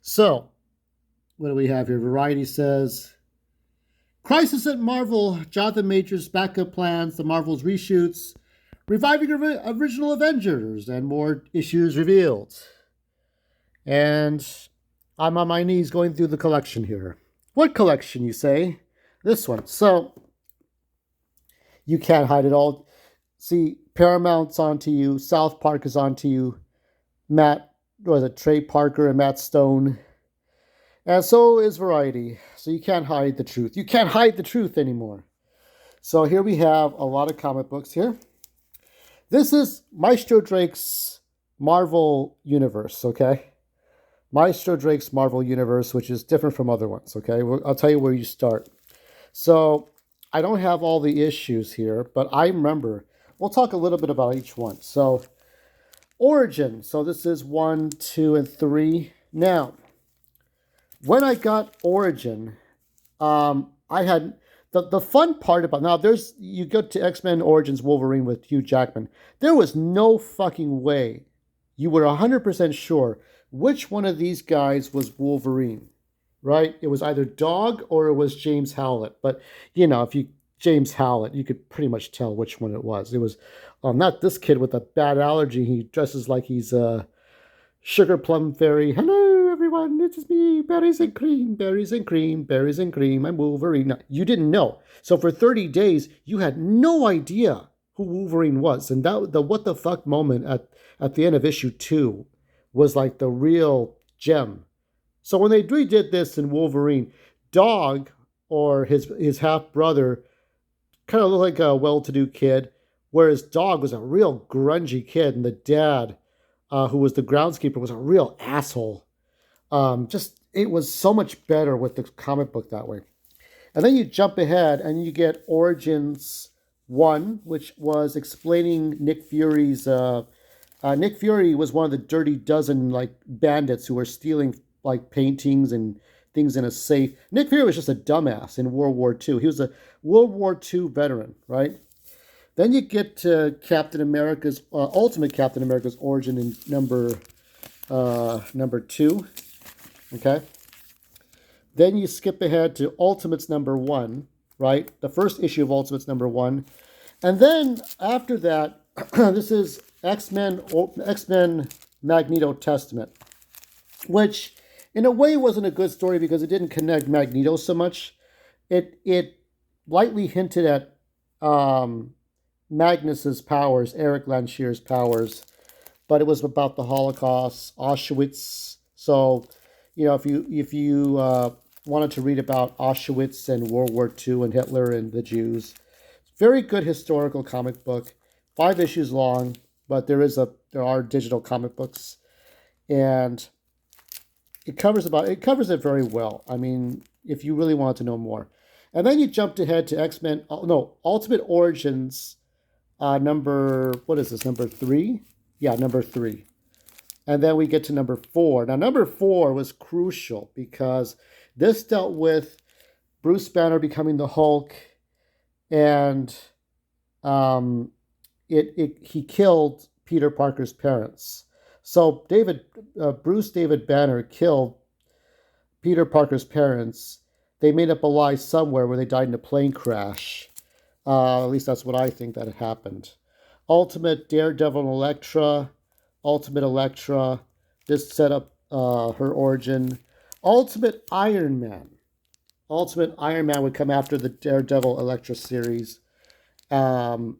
So, what do we have here? Variety says Crisis at Marvel, Jonathan Majors' backup plans, the Marvel's reshoots, reviving original Avengers, and more issues revealed. And I'm on my knees going through the collection here. What collection, you say? This one. So, you can't hide it all. See, Paramount's onto you, South Park is onto you, Trey Parker and Matt Stone. And so is Variety. So you can't hide the truth. You can't hide the truth anymore. So here we have a lot of comic books here. This is Maestro Drake's Marvel Universe, okay? Maestro Drake's Marvel Universe, which is different from other ones, okay? I'll tell you where you start. So I don't have all the issues here, but I remember. We'll talk a little bit about each one. So Origin. So this is 1, 2, and 3. Now, when I got Origin, I had the fun part about now. You go to X-Men Origins Wolverine with Hugh Jackman. There was no fucking way you were 100% sure which one of these guys was Wolverine, right? It was either Dog or it was James Howlett. But if you James Howlett, you could pretty much tell which one it was. It was not this kid with a bad allergy. He dresses like he's a sugar plum fairy. Hello, everyone. It is me, berries and cream, berries and cream, berries and cream. I'm Wolverine. No, you didn't know. So for 30 days, you had no idea who Wolverine was. And the what the fuck moment at the end of issue 2 was like the real gem. So when they redid this in Wolverine, Dog, or his half brother, kind of looked like a well-to-do kid, whereas Dog was a real grungy kid, and the dad, who was the groundskeeper, was a real asshole. It was so much better with the comic book that way. And then you jump ahead and you get Origins 1, which was explaining Nick Fury's. Nick Fury was one of the Dirty Dozen bandits who were stealing paintings and things in a safe. Nick Fury was just a dumbass in World War II. He was a World War II veteran, right? Then you get to Captain America's Ultimate Captain America's origin in number 2. Okay. Then you skip ahead to Ultimates number 1, right? The first issue of Ultimates number 1, and then after that, this is X-Men Magneto Testament, which in a way wasn't a good story because it didn't connect Magneto so much. It lightly hinted at Magnus's powers, Eric Lanchier's powers, but it was about the Holocaust, Auschwitz. So, if you wanted to read about Auschwitz and World War II and Hitler and the Jews, very good historical comic book, 5 issues long, but there are digital comic books, and it covers it very well. I mean, if you really want to know more. And then you jumped ahead to Ultimate Origins, number 3? Yeah, number 3. And then we get to number 4. Now, number 4 was crucial because this dealt with Bruce Banner becoming the Hulk, and he killed Peter Parker's parents. So Bruce David Banner killed Peter Parker's parents. They made up a lie somewhere where they died in a plane crash. At least that's what I think that happened. Ultimate Daredevil and Elektra. Ultimate Elektra. This set up her origin. Ultimate Iron Man. Ultimate Iron Man would come after the Daredevil Elektra series. I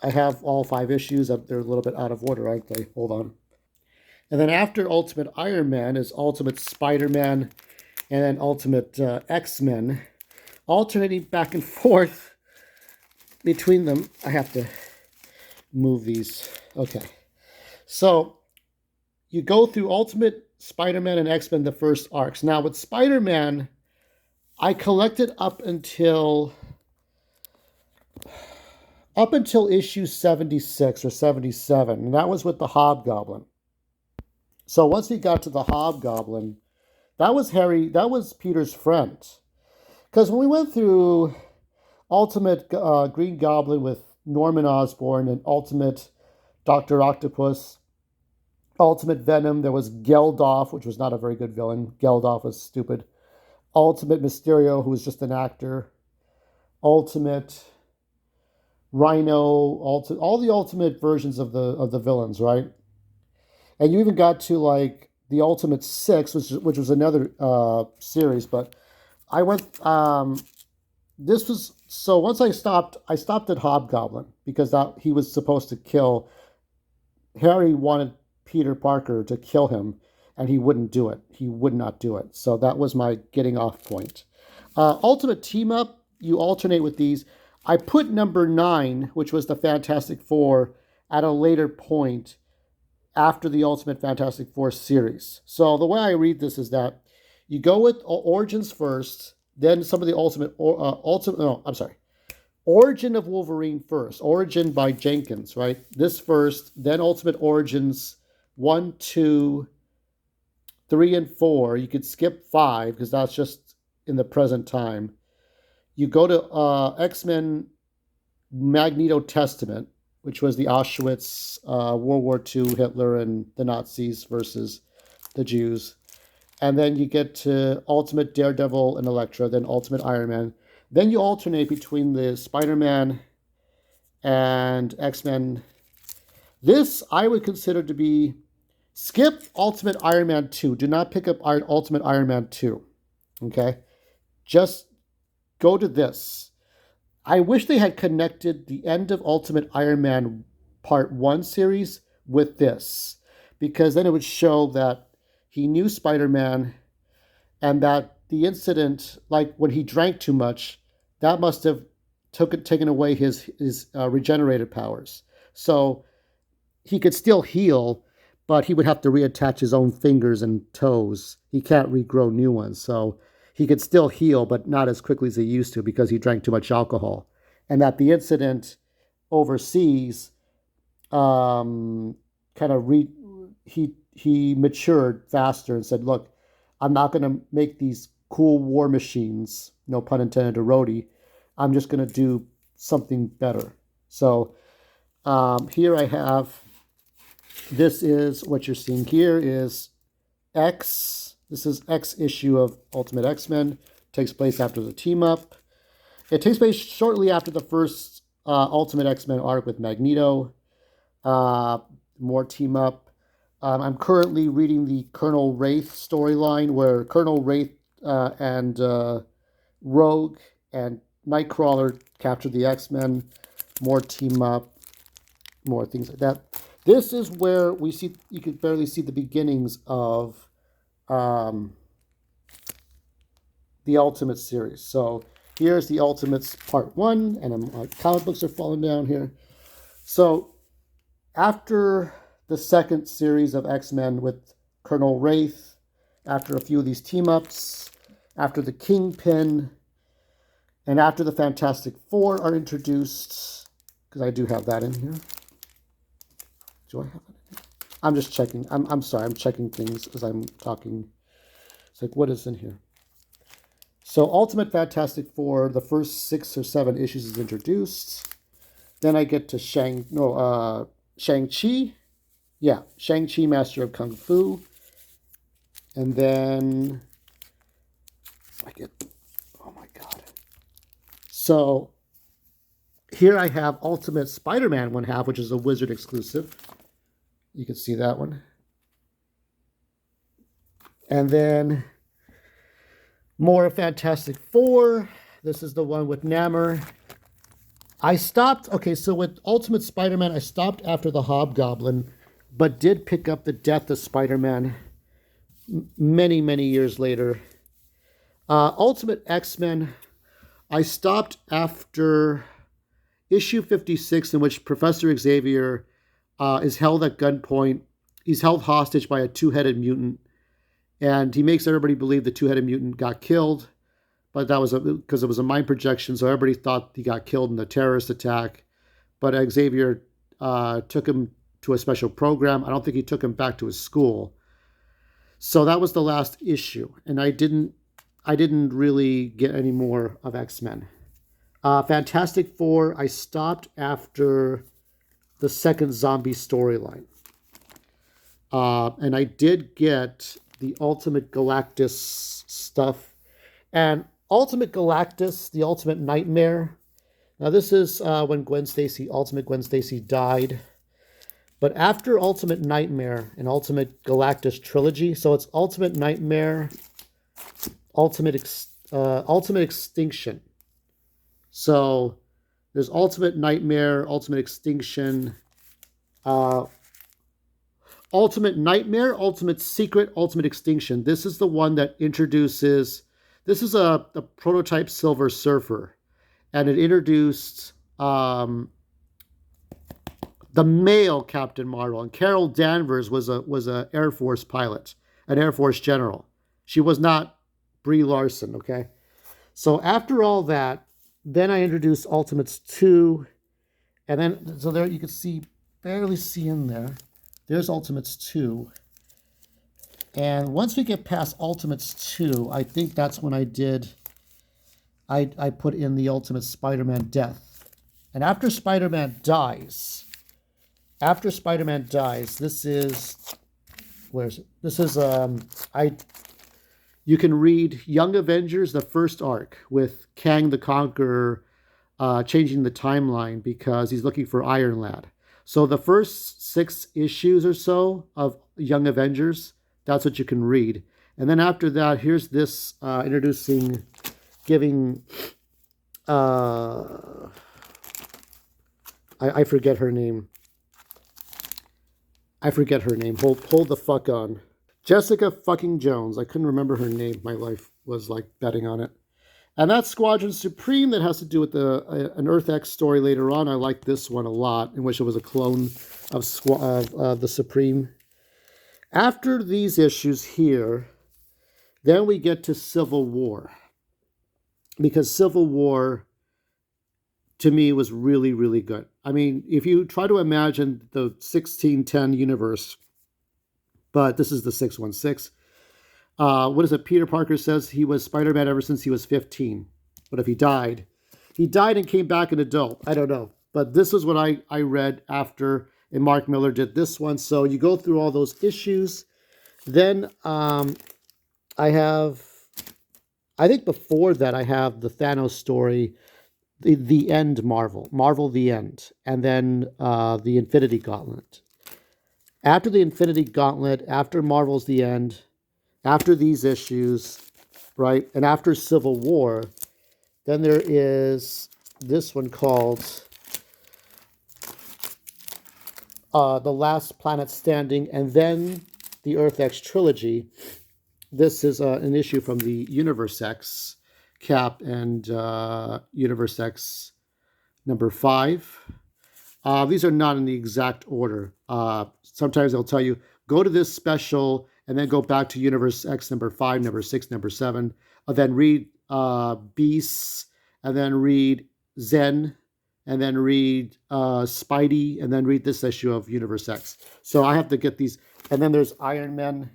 have all 5 issues. They're a little bit out of order, aren't they? Hold on. And then after Ultimate Iron Man is Ultimate Spider-Man and then Ultimate X-Men. Alternating back and forth between them. I have to move these. Okay. So you go through Ultimate Spider-Man and X-Men, the first arcs. Now with Spider-Man, I collected up until issue 76 or 77, and that was with the Hobgoblin. So once we got to the Hobgoblin, that was Peter's friend. Because when we went through Ultimate Green Goblin with Norman Osborn and Ultimate Dr. Octopus Ultimate Venom, there was Geldof, which was not a very good villain. Geldof was stupid. Ultimate Mysterio, who was just an actor. Ultimate Rhino, all the ultimate versions of the villains, right? And you even got to like the Ultimate Six, which was another series. But I went. This was so once I stopped. I stopped at Hobgoblin because that he was supposed to kill. Harry wanted Peter Parker to kill him, and he wouldn't do it. He would not do it. So that was my getting off point. Ultimate Team Up, you alternate with these. I put number 9, which was the Fantastic Four, at a later point after the Ultimate Fantastic Four series. So the way I read this is that you go with Origins first, then some of the Origin of Wolverine first. Origin by Jenkins, right? This first, then Ultimate Origins 1, 2, 3, and 4. You could skip 5 because that's just in the present time. You go to X-Men Magneto Testament, which was the Auschwitz, World War II, Hitler and the Nazis versus the Jews. And then you get to Ultimate Daredevil and Elektra, then Ultimate Iron Man. Then you alternate between the Spider-Man and X-Men. This I would consider to be skip Ultimate Iron Man 2. Do not pick up Ultimate Iron Man 2. Okay? Just go to this. I wish they had connected the end of Ultimate Iron Man Part 1 series with this, because then it would show that he knew Spider-Man and that the incident, like when he drank too much, that must have taken away his regenerated powers. So he could still heal, but he would have to reattach his own fingers and toes. He can't regrow new ones. So he could still heal, but not as quickly as he used to because he drank too much alcohol. And that the incident overseas kind of he matured faster and said, look, I'm not going to make these cool war machines, no pun intended, to Rhodey. I'm just going to do something better. So here I have, this is what you're seeing here is X. This is X issue of Ultimate X-Men. Takes place after the team up. It takes place shortly after the first Ultimate X-Men arc with Magneto. More team up. I'm currently reading the Colonel Wraith storyline where Colonel Wraith and Rogue and Nightcrawler captured the X-Men. More team up. More things like that. This is where we see, you can barely see the beginnings of the Ultimate series. So here's the Ultimates Part 1, and my comic books are falling down here. So after the second series of X-Men with Colonel Wraith, after a few of these team-ups, after the Kingpin, and after the Fantastic Four are introduced, because I do have that in here. Do I have it in here? I'm just checking. I'm sorry. I'm checking things as I'm talking. It's like, what is in here? So Ultimate Fantastic Four, the first 6 or 7 issues is introduced. Then I get to Shang-Chi. Yeah, Shang-Chi, Master of Kung Fu. And then I get, oh my God. So here I have Ultimate Spider-Man 1/2, which is a Wizard exclusive. You can see that one. And then more Fantastic Four. This is the one with Namor. I stopped, okay, so with Ultimate Spider-Man, I stopped after the Hobgoblin, but did pick up the Death of Spider-Man many, many years later. Ultimate X-Men, I stopped after issue 56, in which Professor Xavier is held at gunpoint. He's held hostage by a 2-headed mutant, and he makes everybody believe the 2-headed mutant got killed, but that was because it was a mind projection, so everybody thought he got killed in the terrorist attack. But Xavier took him to a special program. I don't think he took him back to his school. So that was the last issue, and I didn't really get any more of X-Men. Fantastic Four, I stopped after the second zombie storyline. And I did get the Ultimate Galactus stuff. And Ultimate Galactus, the Ultimate Nightmare. Now, this is when Ultimate Gwen Stacy died. But after Ultimate Nightmare and Ultimate Galactus trilogy, so it's Ultimate Nightmare, Ultimate Extinction. So there's Ultimate Nightmare, Ultimate Extinction, Ultimate Nightmare, Ultimate Secret, Ultimate Extinction. This is the one that introduces, this is a prototype Silver Surfer, and it introduced the male Captain Marvel. And Carol Danvers was a Air Force pilot, an Air Force general. She was not Brie Larson, okay? So after all that, then I introduced Ultimates 2, and then, so there you can see, barely see in there. There's Ultimates 2. And once we get past Ultimates 2, I think that's when I put in the Ultimate Spider-Man Death. And after Spider-Man dies, this is, where is it? This is, you can read Young Avengers, the first arc, with Kang the Conqueror changing the timeline because he's looking for Iron Lad. So the first 6 issues or so of Young Avengers, that's what you can read. And then after that, here's this giving, I forget her name. Hold the fuck on. Jessica fucking Jones. I couldn't remember her name. My life was like betting on it. And that's Squadron Supreme. That has to do with an Earth X story later on. I like this one a lot, in which it was a clone of the Supreme. After these issues here, then we get to Civil War. Because Civil War, to me, was really, really good. I mean, if you try to imagine the 1610 universe, but this is the 616. What is it? Peter Parker says he was Spider-Man ever since he was 15. But if he died and came back an adult. I don't know. But this is what I read after, and Mark Miller did this one. So you go through all those issues. Then I think before that, I have the Thanos story, the End Marvel the End, and then the Infinity Gauntlet. After the Infinity Gauntlet, after Marvel's The End, after these issues, right, and after Civil War, then there is this one called The Last Planet Standing, and then the Earth X Trilogy. This is an issue from the Universe X, Cap and Universe X number 5. These are not in the exact order. Sometimes they'll tell you, go to this special and then go back to Universe X number 5, number 6, number 7. Then read Beasts, and then read Zen, and then read Spidey, and then read this issue of Universe X. So I have to get these. And then there's Iron Man.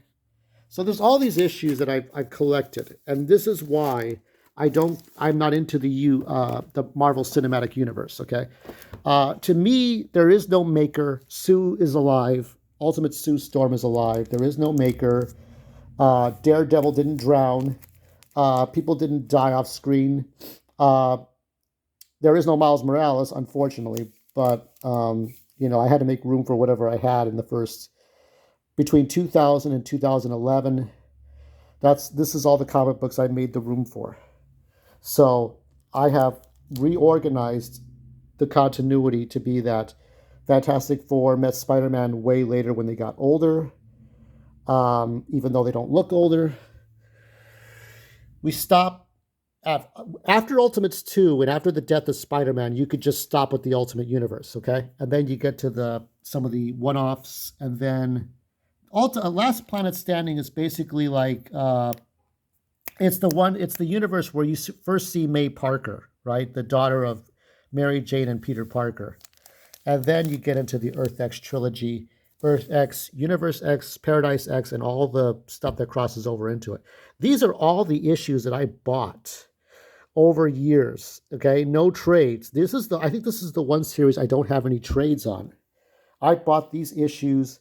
So there's all these issues that I've collected. And this is why I'm not into the Marvel Cinematic Universe, okay? To me, there is no Maker. Sue is alive. Ultimate Sue Storm is alive. There is no Maker. Daredevil didn't drown. People didn't die off screen. There is no Miles Morales, unfortunately. But, I had to make room for whatever I had in the first, between 2000 and 2011. This is all the comic books I made the room for. So I have reorganized the continuity to be that Fantastic Four met Spider-Man way later when they got older, even though they don't look older. We stop after Ultimates 2 and after the death of Spider-Man. You could just stop with the Ultimate Universe, okay? And then you get to some of the one-offs, and then Last Planet Standing is basically like it's the universe where you first see May Parker, right? The daughter of Mary Jane and Peter Parker. And then you get into the Earth X trilogy, Earth X, Universe X, Paradise X, and all the stuff that crosses over into it. These are all the issues that I bought over years, okay? No trades. I think this is the one series I don't have any trades on. I bought these issues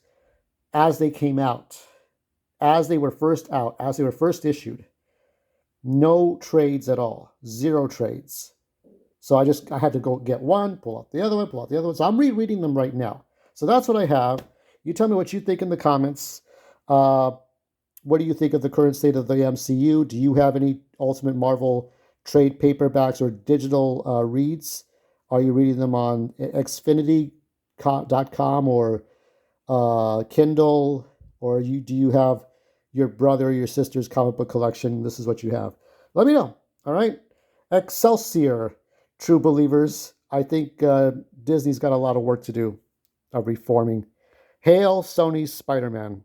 as they came out, as they were first out, as they were first issued. No trades at all, zero trades. So I had to go get one, pull out the other one, pull out the other one. So I'm rereading them right now. So that's what I have. You tell me what you think in the comments. What do you think of the current state of the MCU? Do you have any Ultimate Marvel trade paperbacks or digital reads? Are you reading them on Xfinity.com or Kindle? Or do you have your brother or your sister's comic book collection? This is what you have. Let me know. All right. Excelsior, true believers. I think Disney's got a lot of work to do of reforming. Hail Sony's Spider-Man.